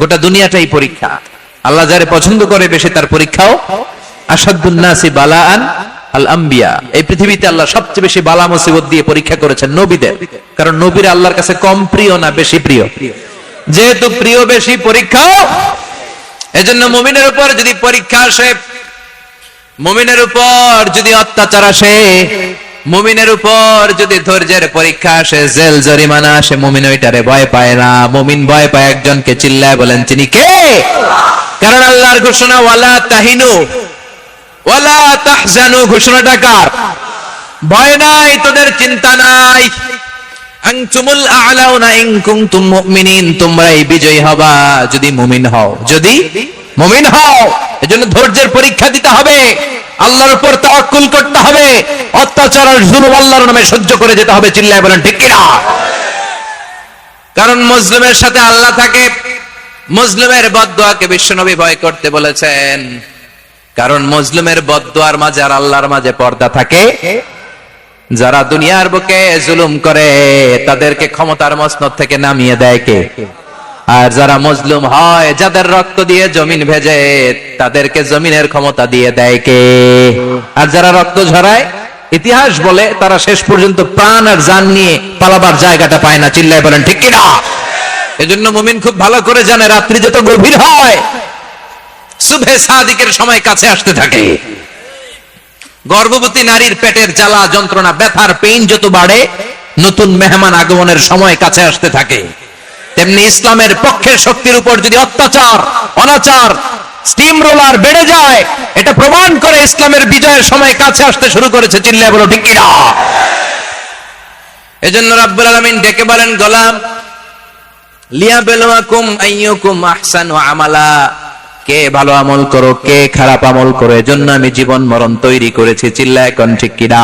গোটা দুনিয়াটাই পরীক্ষা। আল্লাহ যারে পছন্দ করে বেশি তার পরীক্ষাও। আসাদুন নাসি বালাআন আল আম্বিয়া, এই পৃথিবীতে আল্লাহ সবচেয়ে বেশি বালা মুসিবত দিয়ে পরীক্ষা করেছেন নবীদের, কারণ নবীরা আল্লাহর কাছে কম প্রিয় না বেশি প্রিয়? যেহেতু প্রিয় বেশি, পরীক্ষাও। এজন্য মুমিনের উপর যদি পরীক্ষা আসে, মুমিনের উপর যদি অত্যাচার আসে, মুমিনের উপর যদি ধৈর্যের পরীক্ষা আসে, জেল জরিমানা আসে, মুমিন ওইটারে ভয় পায় না। মুমিন ভয় পায় একজনকে, চিল্লায় বলেন তিনি কে? কারণ আল্লাহর ঘোষণা ওয়ালা তাহিনু ওয়ালা তাহজানু, ঘোষণাটা কার? ভয় নাই, তোদের চিন্তা নাই। আনতুমুল আ'লাউনা ইন কুনতুম মুমিনিন, তোমরাই বিজয়ী হবা যদি মুমিন হও, যদি মুমিন হও। এজন্য ধৈর্যের পরীক্ষা দিতে হবে, আল্লাহর উপর তাওয়াক্কুল করতে হবে, অত্যাচার আর জুলুম আল্লাহর নামে সহ্য করে যেতে হবে। চিল্লায় বলেন ঠিক কি না? কারণ মুসলিমের সাথে আল্লাহ থাকে। মুসলিমের বদদুয়াকে বিশ্বনবী ভয় করতে বলেছেন, কারণ মুসলিমের বদদুয়ার মাঝে আর আল্লাহর মাঝে পর্দা থাকে। যারা দুনিয়ার বুকে জুলুম করে তাদেরকে ক্ষমতার মসনদ থেকে নামিয়ে দেয় কে? আর যারা মজলুম হয়, যাদের রক্ত দিয়ে জমিন ভেজে, তাদেরকে জমিনের ক্ষমতা দিয়ে দেয় কে? আর যারা রক্ত ঝরায়, ইতিহাস বলে তারা শেষ পর্যন্ত প্রাণ আর জান নিয়ে পালাবার জায়গাটা পায় না। চিল্লায় বলেন ঠিক কিনা? এজন্য মুমিন খুব ভালো করে জানে, রাত্রি যত গভীর হয়, সুবহে সাদিকের সময় কাছে আসতে থাকে। গর্ভবতী নারীর পেটের জ্বালা যন্ত্রণা, ব্যথার পেইন যত বাড়ে, নতুন মেহমান আগমনের সময় কাছে আসতে থাকে। তেমনি ইসলামের পক্ষের শক্তির উপর যদি অত্যাচার, অনাচার, স্টিম রোলার বেড়ে যায়, এটা প্রমাণ করে ইসলামের বিজয়ের সময় কাছে আসতে শুরু করেছে। চিল্লায় বলো ঠিক কিনা? এজন্য রাব্বুল আলামিন ডেকে বলেন, গোলাম লিয়াবলুয়াকুম আইয়ুকুম আহসানু আমালা, কে ভালো আমল করো, কে খারাপ আমল করো, এজন্য আমি জীবন মরণ তৈরি করেছি। চিল্লায় কোন ঠিক কিনা?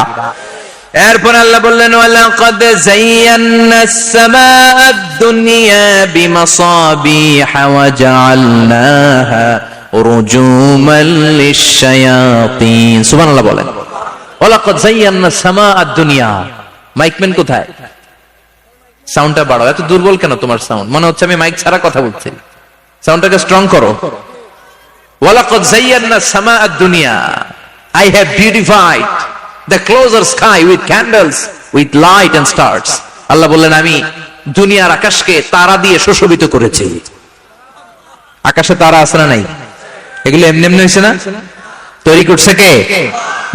এরপর আল্লাহ বললেন, ওয়ালাকাদ যায়্যানাস সামাআদ দুনিয়া বিমাসাবিহা ওয়া জাআলনাহা রুজুমান লিশ-শায়াতিন। সুবহানাল্লাহ বলেন। ওয়ালাকাদ যায়্যানাস সামাআদ দুনিয়া। মাইকম্যান কোথায়? সাউন্ডটা বাড়াও। এত দুর্বল কেন তোমার সাউন্ড? মনে হচ্ছে আমি মাইক ছাড়া কথা বলছি। সাউন্ডটাকে স্ট্রং করো। ওয়ালাকাদ যায়্যানাস সামাআদ দুনিয়া, I have beautified the closer sky with candles, with light and stars. আল্লাহ বললেন, আমি দুনিয়ার আকাশকে তারা দিয়ে সুশোভিত করেছি। আকাশে তারা আছে না নাই? এগুলো এমনি এমনি হয়েছে না? তৈরি করছে কে?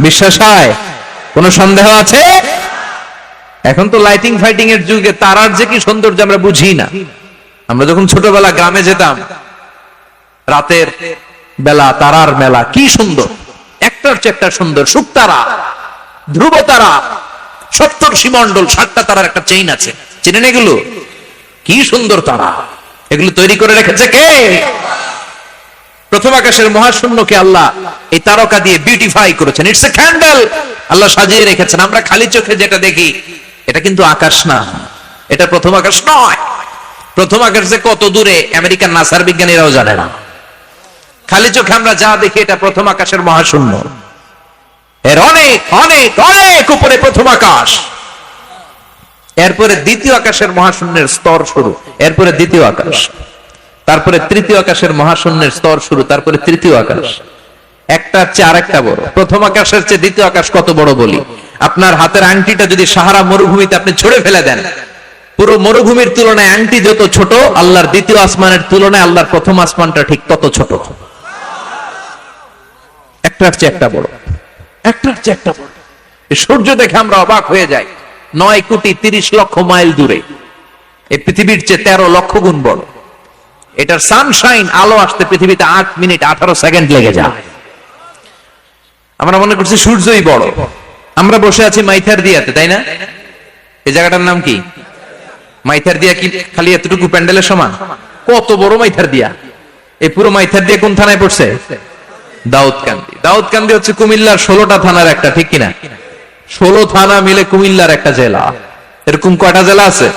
বিশ্বাস হয়? কোন সন্দেহ আছে? এখন তো লাইটিং ফাইটিং এর যুগে তারার যে কি সৌন্দর্য আমরা বুঝি না। আমরা যখন ছোটবেলা গ্রামে যেতাম, রাতের বেলা তারার মেলা, কি সুন্দর, একটার চেয়ে একটা সুন্দর। শুকতারা, ধ্রুব তারা, সপ্তর্ষি মণ্ডল, 7টা তারার একটা চেইন আছে, চেনেন এগুলো? কি সুন্দর তারা! এগুলো তৈরি করে রেখেছে কে? প্রথম আকাশের মহাশূন্যকে আল্লাহ এই তারকা দিয়ে বিউটিফাই করেছেন। ইটস এ ক্যান্ডেল, আল্লাহ সাজিয়ে রেখেছেন। আমরা খালি চোখে যেটা দেখি, এটা কিন্তু আকাশ না, এটা প্রথম আকাশ নয়। প্রথম আকাশ যে কত দূরে আমেরিকার নাসার বিজ্ঞানীরাও জানে না। খালি চোখে আমরা যা দেখি, এটা প্রথম আকাশের মহাশূন্য। এর অনেক অনেক অনেক উপরে প্রথম আকাশ। এরপরে দ্বিতীয় আকাশের মহাশূন্যের স্তর শুরু, এরপরে দ্বিতীয় আকাশ, তারপরে তৃতীয় আকাশের মহাশূন্যের স্তর শুরু, তারপরে তৃতীয় আকাশ। একটার চেয়ে আরেকটা বড়। প্রথম আকাশের চেয়ে দ্বিতীয় আকাশ কত বড় বলি, আপনার হাতের আংটিটা যদি সাহারা মরুভূমিতে আপনি ছুঁড়ে ফেলে দেন, পুরো মরুভূমির তুলনায় আংটি যত ছোট, আল্লাহর দ্বিতীয় আসমানের তুলনায় আল্লাহর প্রথম আসমানটা ঠিক তত ছোট। একটার চেয়ে একটা বড়, একটার চেয়ে একটা বড়। সূর্য দেখে আমরা অবাক হয়ে যাই। 9,30,00,000 মাইল দূরে, এই পৃথিবীর চেয়ে 13 লক্ষ গুণ বড়। এটার সানশাইন, আলো আসতে পৃথিবীতে 8 মিনিট 18 সেকেন্ড লেগে যায়। আমরা মনে করছি সূর্যই বড়। আমরা বসে আছি মাইথার দিয়াতে, তাই না? এই জায়গাটার নাম কি? মাইথার দিয়া। কি খালি এতটুকু প্যান্ডেলের সমান? কত বড় মাইথার দিয়া! এই পুরো মাইথার দিয়া কোন থানায় পড়ছে? দাউদকান্দি। দাউদকান্দি হচ্ছে কুমিল্লার 16টা থানার একটা, ঠিক কিনা? 16 থানা মিলে কুমিল্লার একটা জেলা। এরকম কয়টা জেলা আছে?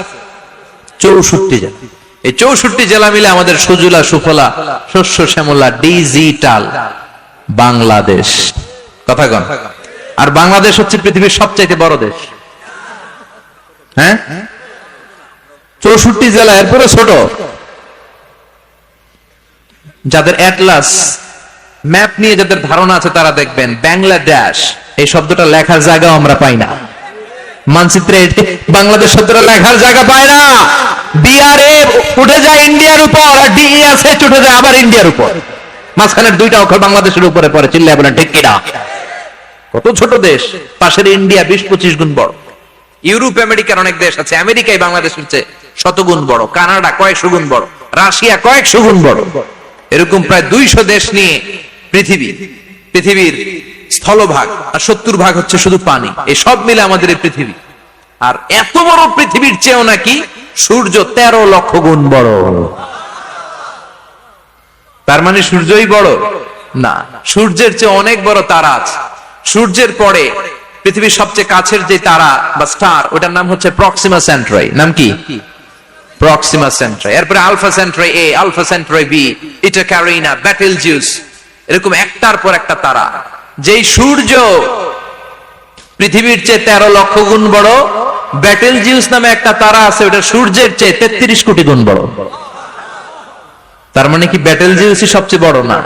64 জেলা। এই 64 জেলা মিলে আমাদের সুজলা সুফলা শস্য শ্যামলা ডিজিটাল বাংলাদেশ। কথা কন। আর বাংলাদেশ হচ্ছে পৃথিবীর সবচাইতে বড় দেশ। হ্যাঁ, 64 জেলা, এরপরে ছোট। যাদের অ্যাটলাস ম্যাপ নিয়ে যাদের ধারণা আছে তারা দেখবেন বাংলাদেশ এই শব্দটা লেখার জায়গাও আমরা পাই না। মানচিত্রে বাংলাদেশ শব্দটা লেখার জায়গা পায় না। ডিআরএ উঠে যায় ইন্ডিয়ার উপর, আর ডিএসএ উঠে যায় আবার ইন্ডিয়ার উপর। মাঝখানের দুইটা অক্ষর বাংলাদেশের উপরে পড়ে, চিল্লায় বলেন ঠিক কিনা? কত ছোট দেশ, পাশের ইন্ডিয়া 20-25 গুণ বড়। ইউরোপ আমেরিকার অনেক দেশ আছে, আমেরিকাই বাংলাদেশের চেয়ে শতগুণ বড়, কানাডা কয়েকশো গুণ বড়, রাশিয়া কয়েকশো গুণ বড়। এরকম প্রায় 200 দেশ নিয়ে পৃথিবীর স্থলভাগ, আর 70% হচ্ছে শুধু পানি। এই সব মিলে আমাদের এই পৃথিবী। আর এত বড় পৃথিবীর চেয়েও নাকি সূর্য 13 লক্ষ গুণ বড়। তার মানে সূর্যই বড় না, সূর্যের চেয়ে অনেক বড় তারা আছে। সূর্যের পরে পৃথিবীর সবচেয়ে কাছের যে তারা বা স্টার, ওটার নাম হচ্ছে প্রক্সিমা সেন্ট্রাই। নাম কি? প্রক্সিমা সেন্ট্রাই। এরপরে আলফা সেন্ট্রাই এ, আলফা সেন্ট্রাই বি, ইটা ক্যারিনা, বেটেলজিউস, এরকম একটার পর একটা তারা। যেই সূর্য পৃথিবীর চেয়ে 13 লক্ষ গুণ বড়, বেটেলজিউস নামে একটা তারা আছে, ওটা সূর্যের চেয়ে 33 কোটি গুণ বড়। তার মানে কি বেটেলজিউসই সবচেয়ে বড় না,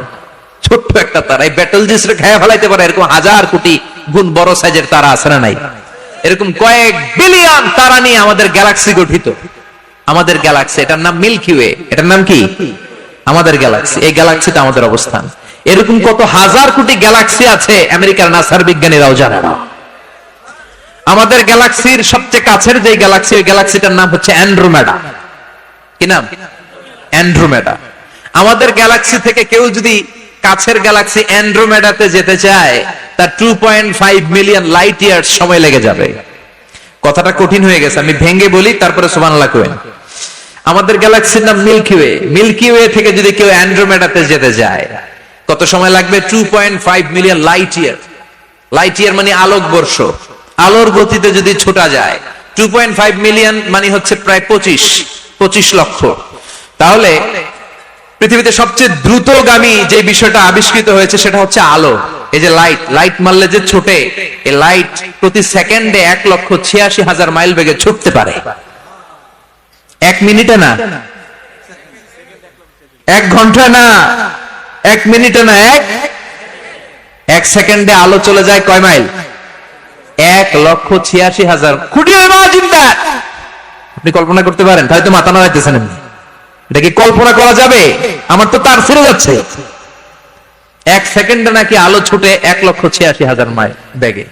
ছোট্ট একটা তারা। এই বেটেলজিউসকে খেয়ে ফেলাইতে পারে এরকম 1000 কোটি গুণ বড় সাইজের তারা আছে না নাই? এরকম কয়েক বিলিয়ন তারা নিয়ে আমাদের গ্যালাক্সি গঠিত। আমাদের গ্যালাক্সি, এটার নাম মিল্কি ওয়ে। এটার নাম কি? আমাদের গ্যালাক্সি। এই গ্যালাক্সিতে আমাদের অবস্থান। এরকম কত হাজার কোটি গ্যালাক্সি আছে আমেরিকার নাসার বিজ্ঞানীরাও জানে না। আমাদের গ্যালাক্সির সবচেয়ে কাছের যে গ্যালাক্সি, ওই গ্যালাক্সিটার নাম হচ্ছে অ্যান্ড্রোমেডা। কি নাম? অ্যান্ড্রোমেডা। আমাদের গ্যালাক্সি থেকে কেউ যদি কাছের গ্যালাক্সি অ্যান্ড্রোমেডাতে যেতে চায়, তার 2.5 মিলিয়ন লাইট ইয়ার্স সময় লেগে যাবে। কথাটা কঠিন হয়ে গেছে, আমি ভেঙে বলি, তারপরে সুবহানাল্লাহ কইবেন। আমাদের গ্যালাক্সির নাম মিল্কি ওয়ে। মিল্কি ওয়ে থেকে যদি কেউ অ্যান্ড্রোমেডাতে যেতে যায়, কত সময় লাগবে? 2.5 million light year. Light year মানে আলোক বর্ষ। আলোর গতিতে যদি ছোটা যায়, 2.5 মিলিয়ন মানে হচ্ছে প্রায় 25 লক্ষ। তাহলে পৃথিবীতে সবচেয়ে দ্রুতগামী যে বিষয়টা আবিষ্কৃত হয়েছে সেটা হচ্ছে আলো। এই যে লাইট মারলে যে ছোটে, এই লাইট প্রতি সেকেন্ডে 1,86,000 মাইল বেগে ছুটতে পারে। 1 মিনিটে না, 1 ঘন্টা না, 1 মিনিটে না, 1 সেকেন্ডে আলো চলে যায় কয় মাইল? 1,86,000। আপনি কল্পনা করতে পারেন? হয়তো মাথা নাড়াইতেছেন। এটা কি কল্পনা করা যাবে? আমার তো তার ফিরে যাচ্ছে। 1 সেকেন্ডে নাকি আলো ছুটে 1,86,000 মাইল বেগে।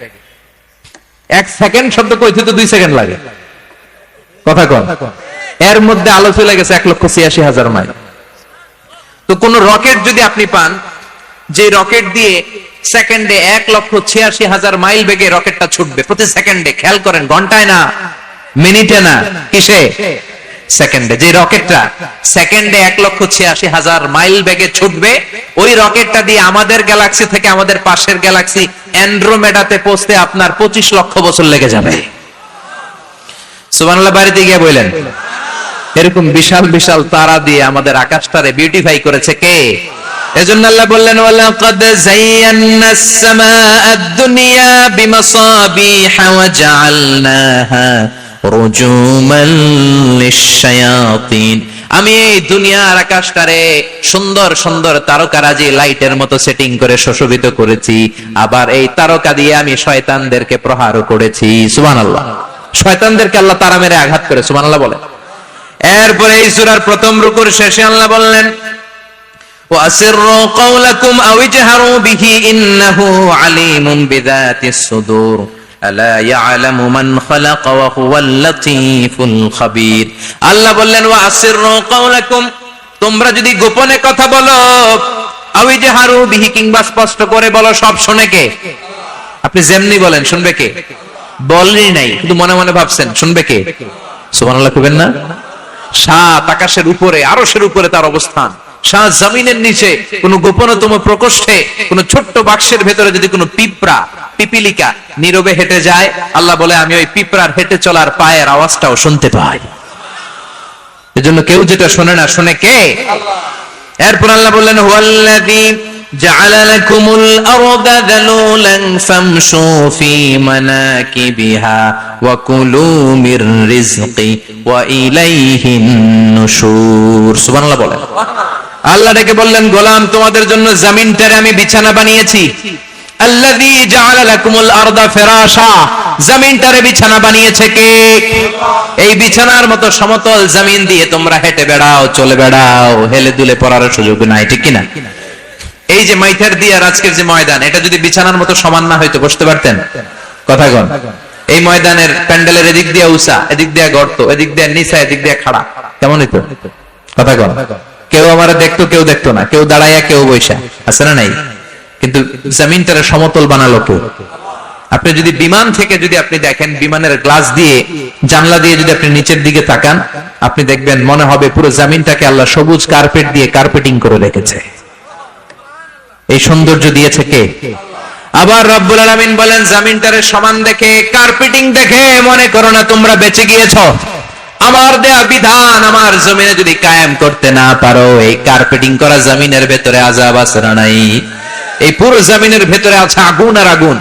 1 সেকেন্ড শব্দ কইতে তো 2 সেকেন্ড লাগে। কথা কন। এর মধ্যে আলো চলে গেছে 1,86,000 মাইল। তো কোন রকেট যদি আপনি পান, যে রকেট দিয়ে সেকেন্ডে 1,86,000 মাইল বেগে রকেটটা ছুটবে প্রতি সেকেন্ডে, খেয়াল করেন, ঘন্টায় না, মিনিটে না, কিসে? সেকেন্ডে। যে রকেটটা সেকেন্ডে 1,86,000 মাইল বেগে ছুটবে, ওই রকেটটা দিয়ে আমাদের গ্যালাক্সি থেকে আমাদের পাশের গ্যালাক্সি অ্যান্ড্রোমেডাতে পৌঁছতে আপনার 25 লক্ষ বছর লেগে যাবে। সুবহানাল্লাহ বাড়িতে গিয়ে বললেন। এরকম বিশাল বিশাল তারা দিয়ে আমাদের আকাশটারে বিউটিফাই করেছে কে? এজন্য আল্লাহ বললেন, ওয়ালাকাদ যায়্যানাস সামাআদ দুনিয়া বিমাসাবিহা ওয়া জাআলনাহা রুজুমান লিশ-শায়াতিন। আমি এই দুনিয়ার আকাশটারে সুন্দর সুন্দর তারকারাজি লাইটের মতো সেটিং করে সুশোভিত করেছি। আবার এই তারকা দিয়ে আমি শয়তানদেরকে প্রহারও করেছি। সুবহানাল্লাহ। শয়তানদেরকে আল্লাহ তারা মেরে আঘাত করে। সুবহানাল্লাহ বলে। এরপরে এই সূরার প্রথম রুকুর শেষে আল্লাহ বললেন, ওয়াসিররু কাওলাকুম আও ইজহারু বিহি ইন্নাহু আলিমুন বিযাতিস সুদূর আলা ইয়ালামু মান খালাকা ওয়া হুয়াল লাতীফুল খাবীর। আল্লাহ বললেন, ওয়াসিররু কাওলাকুম, তোমরা যদি গোপনে কথা বলো, আও ইজহারু বিহি, কিংবা স্পষ্ট করে বলো, সব শুনে কে? আপনি যেমনি বলেন শুনবে কে? বলেনই নাই, শুধু মনে মনে ভাবছেন, শুনবে কে? সুবহানাল্লাহ কইবেন না? সাত আকাশের উপরে, আরশের উপরে তার অবস্থান, সাত জমিনের নিচে কোন গোপনতম প্রকোষ্ঠে, কোন ছোট্ট বাক্সের ভেতরে যদি কোনো পিঁপড়া, পিপিলিকা নীরবে হেঁটে যায়, আল্লাহ বলে আমি ওই পিঁপড়ার হেঁটে চলার পায়ের আওয়াজটাও শুনতে পাই। এজন্য কেউ যেটা শোনে না, শুনে কে? আল্লাহ। এরপর আল্লাহ বললেন, হুয়াল্লাযী জাআলা লাকুমুল আরদা যালুলান ফামশু ফি মানাকিবিহা ওয়া কুলু মির রিজকি ওয়া ইলাইহিন নুশুর। সুবহানাল্লাহ বলেন। আল্লাহ ডেকে বললেন, গোলাম তোমাদের জন্য জমিনটারে আমি বিছানা বানিয়েছি। আল্লাযী জাআলা লাকুমুল আরদা ফিরাশা, জমিনটারে বিছানা বানিয়েছে কে? এই বিছানার মতো সমতল জমিন দিয়ে তোমরা হেঁটে বেড়াও, চলে বেড়াও, হেলে দুলে পড়ার সুযোগ নাই, ঠিক কিনা? এই যে মাইথার দিয়ার আজকের যে ময়দান, এটা যদি বিছানার মতো সমান না হয়তো বসতে পারতেন? কথা কন। এই ময়দানের প্যান্ডেলের এদিক দিয়ে উঁচা, এদিক দিয়ে গর্ত, এদিক দিয়ে নিচা, এদিক দিয়ে খাড়া, কেমন হইতো? কথা কন। কেউ আমারে দেখতো, কেউ দেখতো না, কেউ দাঁড়াইয়া, কেউ বৈশা, আছে না নাই? কিন্তু জমিনটারে সমতল বানালো কেউ? আপনি যদি বিমান থেকে যদি আপনি দেখেন, বিমানের গ্লাস দিয়ে, জানলা দিয়ে যদি আপনি নিচের দিকে তাকান, আপনি দেখবেন মনে হবে পুরো জমিনটাকে আল্লাহ সবুজ কার্পেট দিয়ে কার্পেটিং করে রেখেছে। এই সৌন্দর্য দিয়েছে কে? আবার রব্বুল আলামিন বলেন, জমিনটারে সমান দেখে, কার্পেটিং দেখে মনে করো না তোমরা বেঁচে গিয়েছো। আমার দেয়া বিধান আমার জমিনে যদি কায়েম করতে না পারো, এই কার্পেটিং করা জমিনের ভেতরে আযাব আছে না নাই? এই পুরো জমিনের ভেতরে আছে আগুন আর আগুন।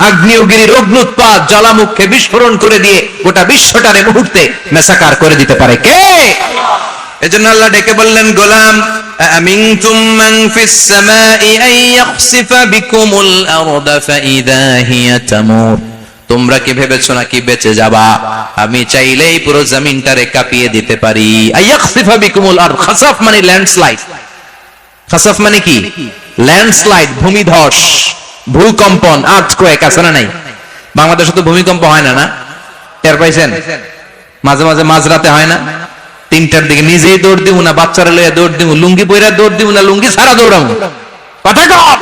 আগ্নেয়গিরির অগ্নুৎপাত, জ্বালামুখে বিস্ফোরণ করে দিয়ে গোটা বিশ্বটারে মুহূর্তে মেসাকার করে দিতে পারে কে? এজন্য আল্লাহ ডেকে বললেন, গোলাম আমিনতুম মান ফিস সামাই আন ইয়াখসিফা বিকুমুল আরদা ফাইদা হিয়া তামুর, তোমরা কি ভেবেছো নাকি বেঁচে যাবা? আমি চাইলেই পুরো জমিনটারে কাঁপিয়ে দিতে পারি। আয়াখসিফা বিকুমুল আরদ, খাসাফ মানে ল্যান্ডস্লাইড। খাসাফ মানে কি? ল্যান্ডস্লাইড, ভূমিধস, ভূকম্পন, আর্থকোয়েক, আছে না নাই? বাংলাদেশে তো ভূমিকম্প হয় না, না? টের পাইছেন? মাঝে মাঝে মাঝরাতে হয় না? 3টার দিকে নিজেই দৌড় দিব না বাচ্চারা লইয়া দৌড় দিব, লুঙ্গি পইরা দৌড় দিব না লুঙ্গি ছাড়া দৌড়াবো? কথা কর।